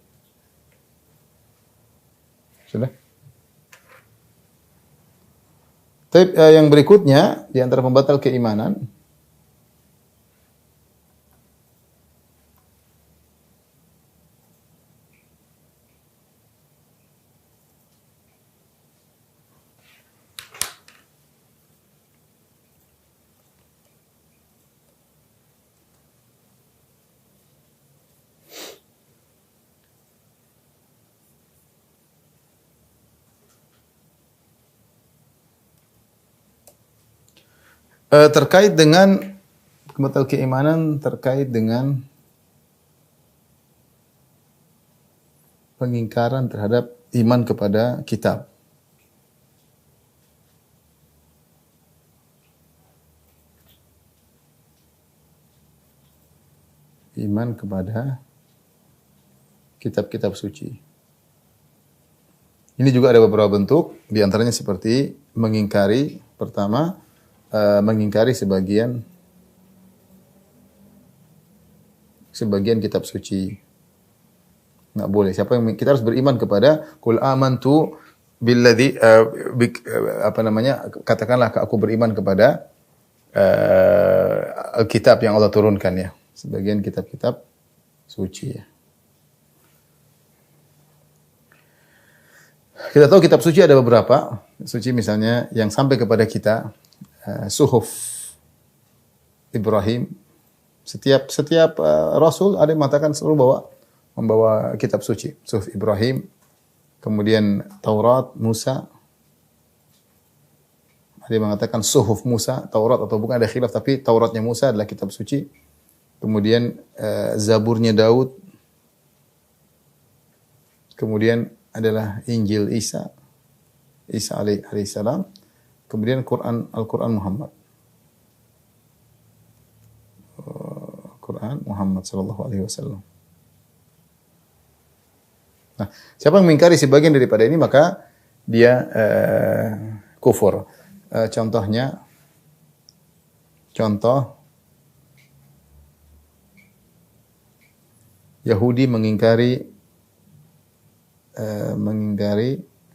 Speaker 3: Sudah? Taib, yang berikutnya di antara pembatal keimanan, terkait dengan pembatal keimanan, terkait dengan pengingkaran terhadap iman kepada kitab. Iman kepada kitab-kitab suci. Ini juga ada beberapa bentuk, di antaranya seperti mengingkari, pertama, mengingkari sebagian kitab suci. Enggak boleh. Kita harus beriman kepada qul amantu billadzi katakanlah aku beriman kepada Alkitab yang Allah turunkan ya. Sebagian kitab-kitab suci ya. Kita tahu kitab suci ada beberapa. Suci misalnya yang sampai kepada kita, Suhuf Ibrahim. Setiap rasul ada yang mengatakan selalu membawa kitab suci. Suhuf Ibrahim, kemudian Taurat Musa. Ada yang mengatakan Suhuf Musa, Taurat atau bukan, ada khilaf, tapi Tauratnya Musa adalah kitab suci. Kemudian Zaburnya Daud. Kemudian adalah Injil Isa alaihissalam. Kemudian Al-Quran Muhammad. Quran Muhammad sallallahu alaihi wasallam. Nah, siapa yang mengingkari sebagian daripada ini maka dia kufur. Contoh Yahudi mengingkari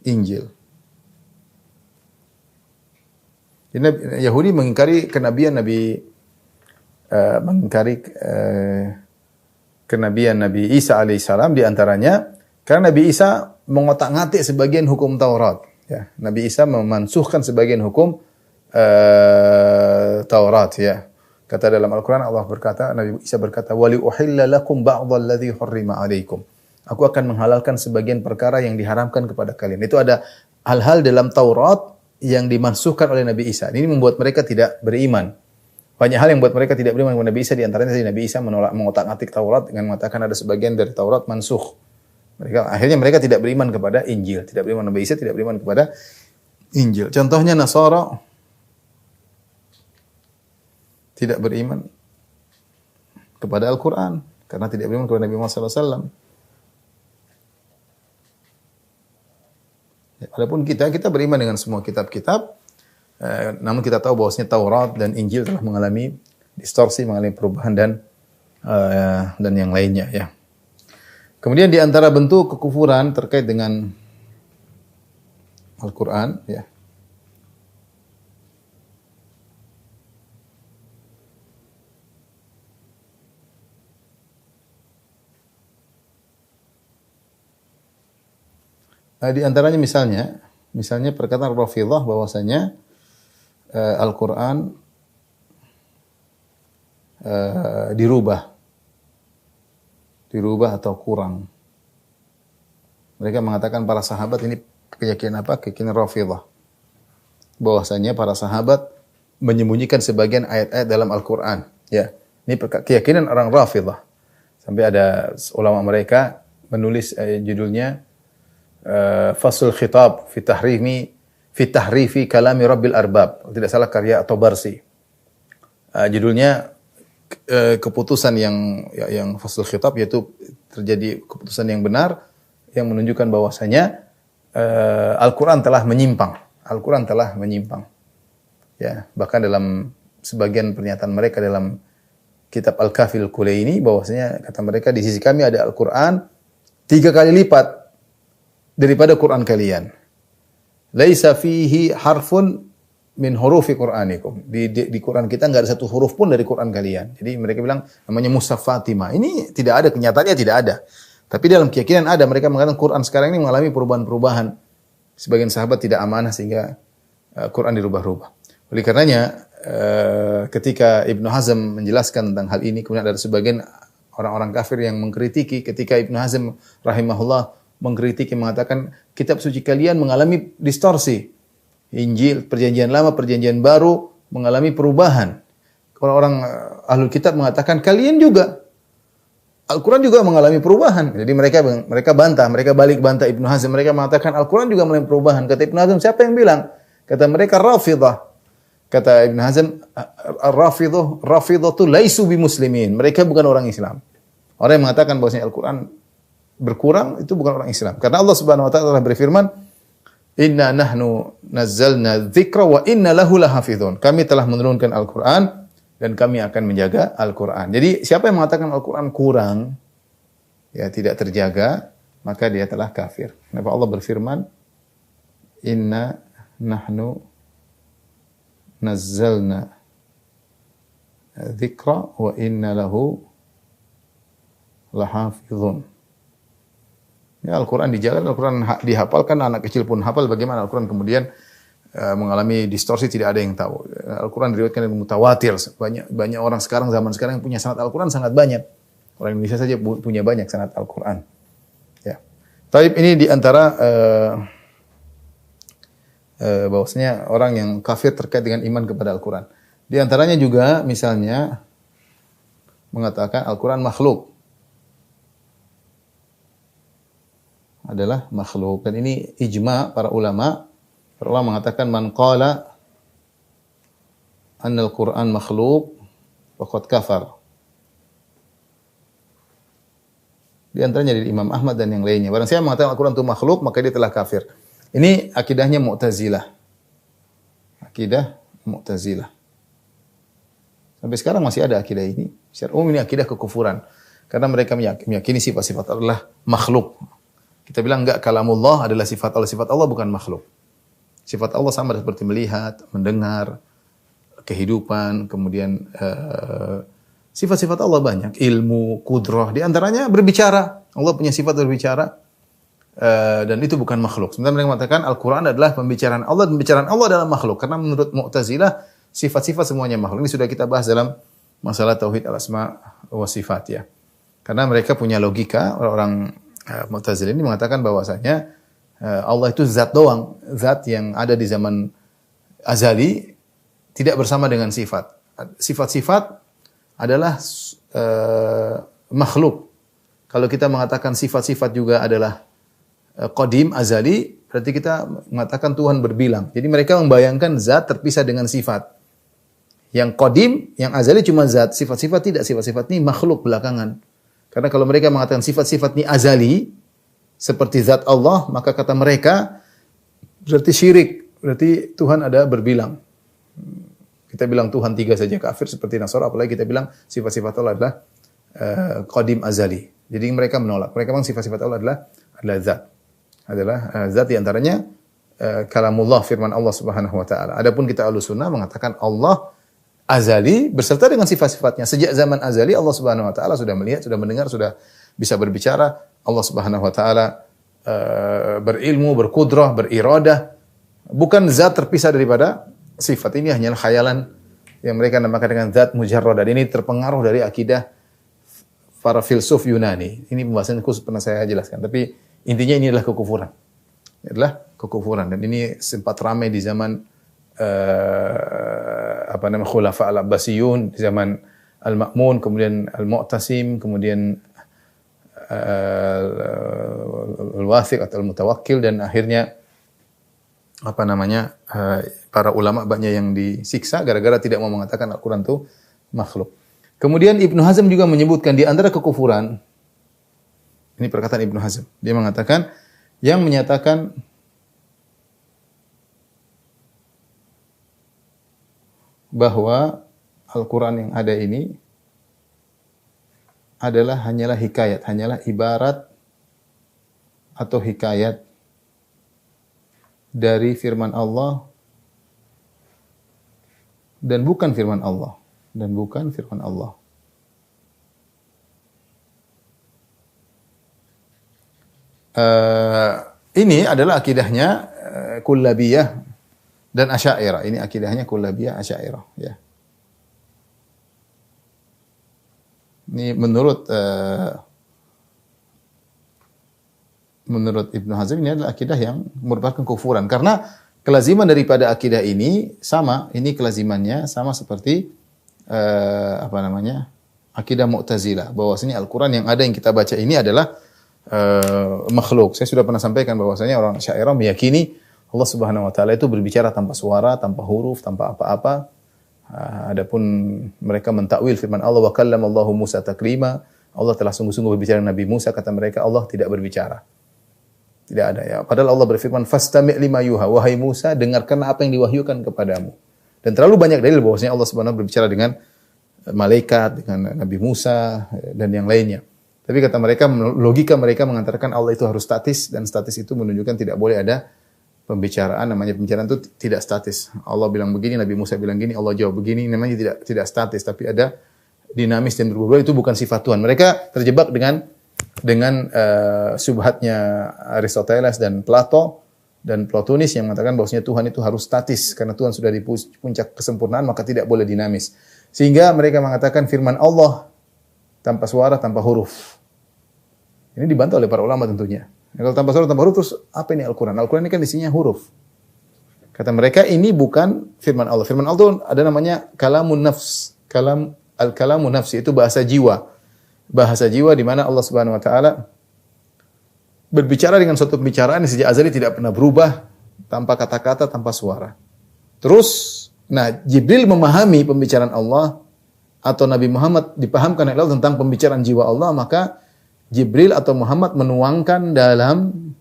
Speaker 3: Injil. Yahudi mengingkari kenabian Nabi Isa alaihissalam, di antaranya karena Nabi Isa mengotak-ngatik sebagian hukum Taurat. Ya, Nabi Isa memansuhkan sebagian hukum Taurat. Ya, kata dalam Al-Quran Allah berkata, Nabi Isa berkata, "Wali uhilla lakum ba'dalladzi hurrima alaikum." Aku akan menghalalkan sebagian perkara yang diharamkan kepada kalian. Itu ada hal-hal dalam Taurat yang dimansuhkan oleh Nabi Isa. Ini membuat mereka tidak beriman. Banyak hal yang membuat mereka tidak beriman kepada Nabi Isa. Di antaranya Nabi Isa menolak mengotak-atik Taurat dengan mengatakan ada sebagian dari Taurat mansuh. Akhirnya mereka tidak beriman kepada Injil. Tidak beriman Nabi Isa, tidak beriman kepada Injil. Contohnya Nasara tidak beriman kepada Al-Quran. Karena tidak beriman kepada Nabi Muhammad SAW. Adapun kita beriman dengan semua kitab-kitab, namun kita tahu bahwasanya Taurat dan Injil telah mengalami distorsi, mengalami perubahan dan yang lainnya. Ya. Kemudian di antara bentuk kekufuran terkait dengan Al-Quran, ya. Di antaranya misalnya perkataan Rafidhah bahwasanya Al-Quran dirubah atau kurang. Mereka mengatakan para sahabat ini keyakinan apa? Keyakinan Rafidhah. Bahwasanya para sahabat menyembunyikan sebagian ayat-ayat dalam Al-Quran. Ya, ini keyakinan orang Rafidhah. Sampai ada ulama mereka menulis judulnya Faslul Khitab fi tahrifi kalami Rabbil Arbab. Tidak salah karya At-Tabarsi. Judulnya keputusan yang Faslul Khitab, yaitu terjadi keputusan yang benar yang menunjukkan bahwasanya Al-Quran telah menyimpang. Al-Quran telah menyimpang. Ya, bahkan dalam sebagian pernyataan mereka dalam kitab Al-Kafil Kulaini bahwasanya kata mereka di sisi kami ada Al-Quran 3 kali lipat daripada Quran kalian. Laisa fihi harfun min hurufi Qur'anikum. Di Quran kita enggak ada satu huruf pun dari Quran kalian. Jadi mereka bilang namanya Mushaf Fatimah. Ini tidak ada, kenyataannya tidak ada. Tapi dalam keyakinan ada. Mereka mengatakan Quran sekarang ini mengalami perubahan-perubahan. Sebagian sahabat tidak amanah sehingga Quran dirubah-rubah. Oleh karenanya ketika Ibnu Hazm menjelaskan tentang hal ini, kemudian ada sebagian orang-orang kafir yang mengkritiki ketika Ibnu Hazm rahimahullah mengkritiki, mengatakan kitab suci kalian mengalami distorsi. Injil, perjanjian lama, perjanjian baru mengalami perubahan. Orang-orang ahlul kitab mengatakan kalian juga. Al-Quran juga mengalami perubahan. Jadi mereka bantah, mereka balik bantah Ibnu Hazm. Mereka mengatakan Al-Quran juga mengalami perubahan. Kata Ibnu Hazm, siapa yang bilang? Kata mereka Rafidhah. Kata Ibnu Hazm, Rafidhah itu laisu bimuslimin. Mereka bukan orang Islam. Orang yang mengatakan bahwasanya Al-Quran berkurang itu bukan orang Islam. Karena Allah Subhanahu wa taala telah berfirman, "Inna nahnu nazzalna dzikra wa inna lahu lahafizun." Kami telah menurunkan Al-Qur'an dan kami akan menjaga Al-Qur'an. Jadi siapa yang mengatakan Al-Qur'an kurang, ya tidak terjaga, maka dia telah kafir. Kenapa Allah berfirman, "Inna nahnu nazzalna dzikra wa inna lahu lahafizun." Ya, Al-Quran dijaga, Al-Quran dihafalkan, anak kecil pun hafal. Bagaimana Al-Quran kemudian mengalami distorsi, tidak ada yang tahu. Al-Quran diriwayatkan dari mutawatir. Banyak orang zaman sekarang yang punya sanad Al-Quran sangat banyak. Orang Indonesia saja punya banyak sanad Al-Quran. Ya. Taib ini diantara bahwasanya orang yang kafir terkait dengan iman kepada Al-Quran. Di antaranya juga misalnya mengatakan Al-Quran makhluk. Adalah makhluk. Dan ini ijma para ulama. Para ulama mengatakan man qala anna al-Qur'an makhluk faqad kafar. Di antaranya dari Imam Ahmad dan yang lainnya. Barang siapa mengatakan Al-Qur'an itu makhluk, maka dia telah kafir. Ini akidahnya Mu'tazilah. Akidah Mu'tazilah. Sampai sekarang masih ada akidah ini. Secara umum ini akidah kekufuran. Karena mereka meyakini sifat-sifat adalah makhluk. Kita bilang enggak, kalamullah adalah sifat Allah. Sifat Allah bukan makhluk. Sifat Allah sama seperti melihat, mendengar, kehidupan, kemudian sifat-sifat Allah banyak. Ilmu, kudrah, di antaranya berbicara. Allah punya sifat berbicara. Dan itu bukan makhluk. Sementara mereka mengatakan Al-Quran adalah pembicaraan Allah. Dan pembicaraan Allah adalah makhluk. Karena menurut Mu'tazilah, sifat-sifat semuanya makhluk. Ini sudah kita bahas dalam masalah Tauhid al-Asma wa Sifat. Ya. Karena mereka punya logika, orang Mu'tazilah ini mengatakan bahwasanya Allah itu zat doang, zat yang ada di zaman azali, tidak bersama dengan sifat. Sifat-sifat adalah makhluk. Kalau kita mengatakan sifat-sifat juga adalah qadim, azali, berarti kita mengatakan Tuhan berbilang. Jadi mereka membayangkan zat terpisah dengan sifat. Yang qadim, yang azali cuma zat, sifat-sifat tidak, sifat-sifat ini makhluk belakangan. Karena kalau mereka mengatakan sifat-sifat ini azali, seperti zat Allah, maka kata mereka berarti syirik, berarti Tuhan ada berbilang. Kita bilang Tuhan 3 saja kafir seperti Nasara, apalagi kita bilang sifat-sifat Allah adalah qadim azali. Jadi mereka menolak. Mereka memang sifat-sifat Allah adalah zat. Adalah zat di antaranya kalamullah, firman Allah Subhanahu wa taala. Adapun kita Ahlussunnah mengatakan Allah azali berserta dengan sifat-sifatnya. Sejak zaman azali Allah Subhanahu wa taala sudah melihat, sudah mendengar, sudah bisa berbicara. Allah Subhanahu wa taala berilmu, berkudrah, beriradah. Bukan zat terpisah daripada sifat. Ini hanyalah khayalan yang mereka namakan dengan zat mujarrad. Dan ini terpengaruh dari akidah para filsuf Yunani. Ini pembahasan khusus pernah saya jelaskan, tapi intinya ini adalah kekufuran. Ini adalah kekufuran, dan ini sempat ramai di zaman Khulafa al-Abbasiyun, di zaman Al-Ma'mun, kemudian Al-Mu'tasim, kemudian Al-Wathiq atau Al-Mutawakkil, dan akhirnya para ulama banyak yang disiksa gara-gara tidak mau mengatakan Al-Quran itu makhluk. Kemudian Ibnu Hazm juga menyebutkan di antara kekufuran, ini perkataan Ibnu Hazm, dia mengatakan yang menyatakan bahwa Al-Quran yang ada ini hanyalah hikayat, hanyalah ibarat atau hikayat dari firman Allah dan bukan firman Allah. Ini adalah akidahnya Kullabiyah dan Asy'ariyah. Ini akidahnya Kullabiyah, Asy'ariyah, ya. Ini menurut Ibnu Hazm ini adalah akidah yang merupakan kekufuran, karena kelaziman daripada akidah ini sama, ini kelazimannya sama seperti akidah Mu'tazilah, bahwasanya Al-Qur'an yang ada yang kita baca ini adalah makhluk. Saya sudah pernah sampaikan bahwasanya orang Asy'ariyah meyakini Allah Subhanahu wa taala itu berbicara tanpa suara, tanpa huruf, tanpa apa-apa. Adapun mereka mentakwil firman Allah, wa kallamallahu Musa taklima. Allah telah sungguh-sungguh berbicara dengan Nabi Musa, kata mereka Allah tidak berbicara. Tidak ada, ya. Padahal Allah berfirman, fastami' lima yuha, wahai Musa, dengarkan apa yang diwahyukan kepadamu. Dan terlalu banyak dalil bahwasanya Allah Subhanahu wa taala berbicara dengan malaikat, dengan Nabi Musa dan yang lainnya. Tapi kata mereka, logika mereka mengatakan Allah itu harus statis, dan statis itu menunjukkan tidak boleh ada pembicaraan. Namanya pembicaraan itu tidak statis. Allah bilang begini, Nabi Musa bilang gini, Allah jawab begini, namanya tidak statis, tapi ada dinamis dan berubah. Itu bukan sifat Tuhan. Mereka terjebak dengan subhatnya Aristoteles dan Plato dan Plotinus yang mengatakan bahwasanya Tuhan itu harus statis, karena Tuhan sudah di puncak kesempurnaan, maka tidak boleh dinamis. Sehingga mereka mengatakan firman Allah tanpa suara, tanpa huruf. Ini dibantah oleh para ulama tentunya. Kalau tanpa suara, tanpa huruf, terus apa ini Al-Quran? Al-Quran ini kan isinya huruf. Kata mereka ini bukan firman Allah. Firman Allah ada namanya kalamun nafs. Al-kalamun nafsi itu bahasa jiwa. Bahasa jiwa di mana Allah Subhanahu wa taala berbicara dengan suatu pembicaraan yang sejak azali tidak pernah berubah, tanpa kata-kata, tanpa suara. Terus, Jibril memahami pembicaraan Allah atau Nabi Muhammad dipahamkan oleh Allah tentang pembicaraan jiwa Allah, maka Jibril atau Muhammad menuangkan dalam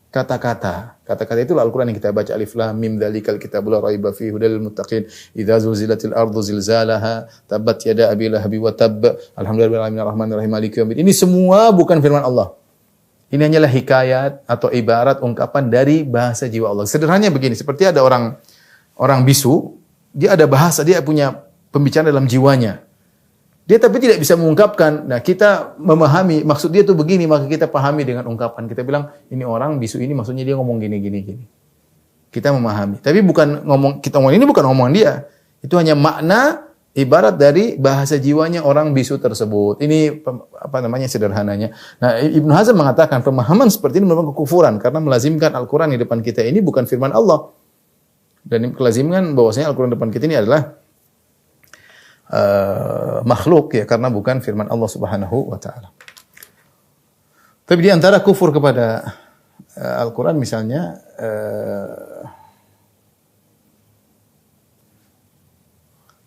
Speaker 3: kata-kata. Kata-kata itulah Al-Quran yang kita baca. Alif Lam Mim dzalikal kitabul la raiba fihi hudal lil muttaqin. Idza zulzilatil ardu zilzalaha tabbat yada abi lahabi wa tabb. Alhamdulillahil alamin arrahmanir rahim maliki yaumiddin. Ini semua bukan firman Allah. Ini hanyalah hikayat atau ibarat ungkapan dari bahasa jiwa Allah. Sederhananya begini, seperti ada orang bisu, dia ada bahasa, dia punya pembicaraan dalam jiwanya. Dia tapi tidak bisa mengungkapkan. Nah, kita memahami maksud dia itu begini, maka kita pahami dengan ungkapan. Kita bilang, ini orang bisu ini maksudnya dia ngomong gini. Kita memahami. Tapi bukan kita ngomong ini bukan omongan dia. Itu hanya makna ibarat dari bahasa jiwanya orang bisu tersebut. Ini sederhananya. Nah, Ibnu Hazm mengatakan pemahaman seperti ini merupakan kekufuran karena melazimkan Al-Qur'an di depan kita ini bukan firman Allah. Dan kelazimkan bahwasanya Al-Qur'an depan kita ini adalah makhluk ya, karena bukan firman Allah Subhanahu wa taala. Tapi di antara kufur kepada Al-Qur'an misalnya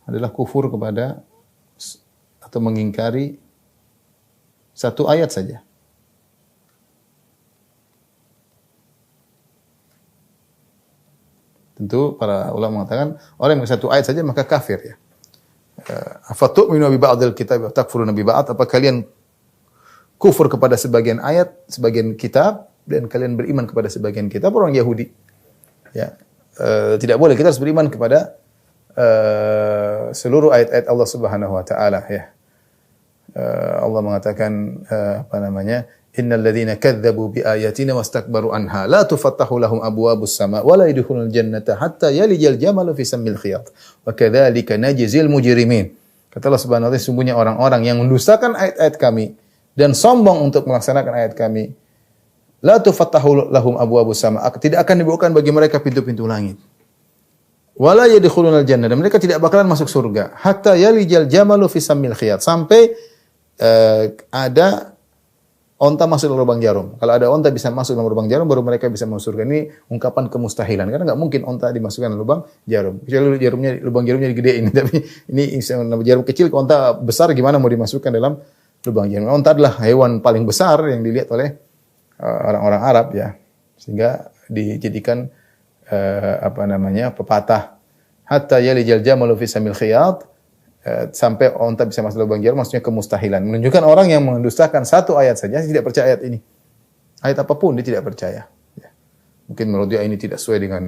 Speaker 3: adalah kufur kepada atau mengingkari satu ayat saja. Tentu para ulama mengatakan orang yang satu ayat saja maka kafir ya. Afatu'minu bi ba'dil kitab wa takfuruna bi ba'd? Apa kalian kufur kepada sebagian ayat, sebagian kitab, dan kalian beriman kepada sebagian kitab? Orang Yahudi. Ya. Tidak boleh, kita harus beriman kepada seluruh ayat-ayat Allah Subhanahu wa taala ya. Allah mengatakan innal ladzina kadzdzabu bi ayatina wastakbaru anha la tufattahu lahum abwabus sama wa la yadkhulul jannata hatta yalijal jamalu fi sammil khiyat wa kadzalika najzil mujrimin. Kata Allah Subhanahu wa taala, sungguhnya orang-orang yang mendustakan ayat-ayat kami dan sombong untuk melaksanakan ayat kami, la tufattahu lahum abwabus sama, tidak akan dibukakan bagi mereka pintu-pintu langit. Wala yadkhulunal jannah, dan mereka tidak bakalan masuk surga hatta yalijal jamalu fi sammil khiyat, sampai ada onta masuk dalam lubang jarum. Kalau ada onta bisa masuk dalam lubang jarum, baru mereka bisa masuk surga. Ini ungkapan kemustahilan, karena nggak mungkin onta dimasukkan dalam lubang jarum. Kecuali lubang jarumnya digedein. Tapi ini jarum kecil, onta besar gimana mau dimasukkan dalam lubang jarum? Onta adalah hewan paling besar yang dilihat oleh orang-orang Arab ya, sehingga dijadikan pepatah hatta yalijal jamalu fi samil khiyat, sampai onta bisa masuk lubang jarum, maksudnya kemustahilan. Menunjukkan orang yang mendustakan satu ayat saja, tidak percaya ayat ini. Ayat apapun dia tidak percaya. Ya. Mungkin menurut dia ini tidak sesuai dengan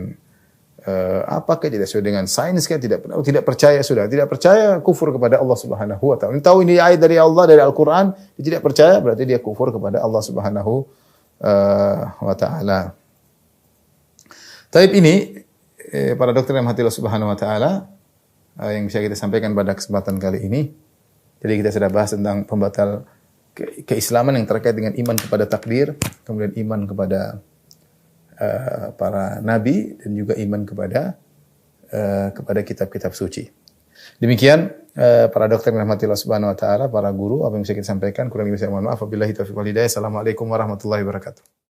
Speaker 3: tidak sesuai dengan sains, tidak percaya sudah. Tidak percaya, kufur kepada Allah Subhanahu wa taala. Tahu ini ayat dari Allah, dari Al-Qur'an, dia tidak percaya, berarti dia kufur kepada Allah Subhanahu wa taala. Taib ini para dokter yang hati Allah Subhanahu wa taala yang bisa kita sampaikan pada kesempatan kali ini. Jadi kita sudah bahas tentang pembatal keislaman yang terkait dengan iman kepada takdir, kemudian iman kepada para nabi, dan juga iman kepada kitab-kitab suci. Demikian para dokter yang rahmati Allah Subhanahu wa taala, para guru, apa yang bisa kita sampaikan kurang lebih saya mohon maaf. Wabillahi taufiq wal hidayah. Assalamualaikum warahmatullahi wabarakatuh.